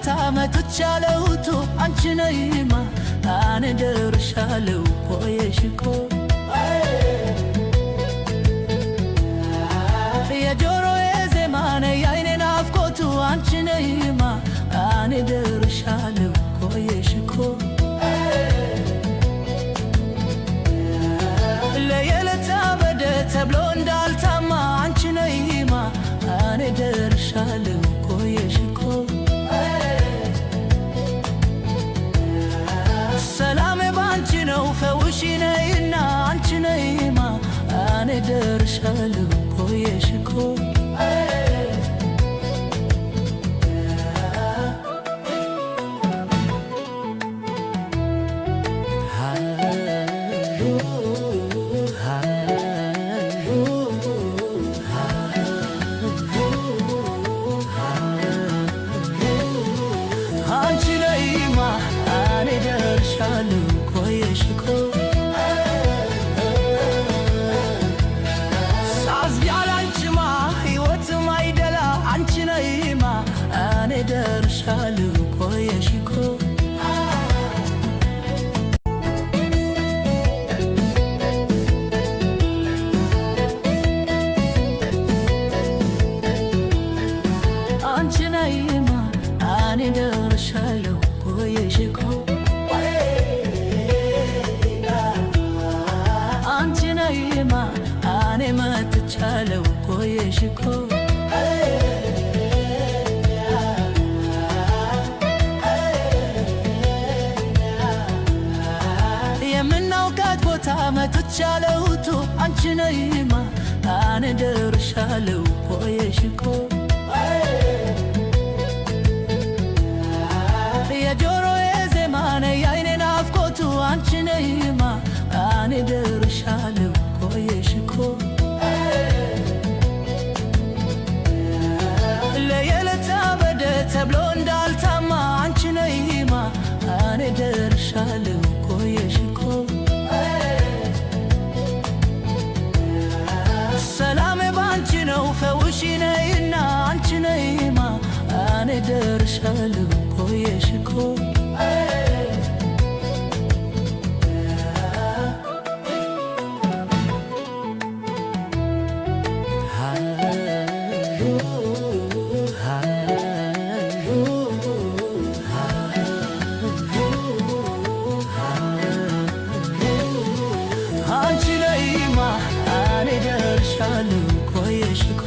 ቦታ መጥቻለሁቱ አንቺ ነይማ አኔ ደርሻለሁ ቆየሽኮ የጆሮዬ ዜማ ነይ የዓይኔ ናፍቆቱ አንቺ ነይማ አኔ ደርሻለሁ ቆየሽኮ ለየለታ በደ ተብሎ እንዳልታማ አንቺ ነይማ አኔ ደርሻለሁ ቆየሽኮ ሰላሜ ባንቺ ነው ፈውሺ ነይና አንቺ ነይማ አኔ ደርሻለሁ ቆየሽኮ አንቺ ነይማ አኔ ደርሻለሁ ቆየሽኮ ሳዝያላንቺማ ሕይወትም አይደላ አንቺ ነይማ አኔ ደርሻለሁ ቆየሽኮ አንቺ ነይማ አኔ ደርሻለሁ ቆየሽኮ አንቺ ነይማ አኔ መጥቻለሁ ቆየሽኮ የምናውቃት ቦታ መጥቻለሁቱ አንቺ ነይማ አኔ ደርሻለሁ ቆየሽኮ የጆሮዬ ዜማ ነይ የዓይኔ ናፍቆቱ አንቺ ነይማ አኔ ደርሻለሁ ቆየሽኮ ለየለታ በደ ተብሎ እንዳልታማ አንቺ ነይማ አኔ ደርሻለሁ ቆየሽኮ ሰላሜ ባንቺ ነው ፈውሺ ነይና አንቺ ነይማ አኔ ደርሻለሁ ቆየሽኮ አንቺ ነይማ አኔ ደርሻለሁ ቆየሽኮ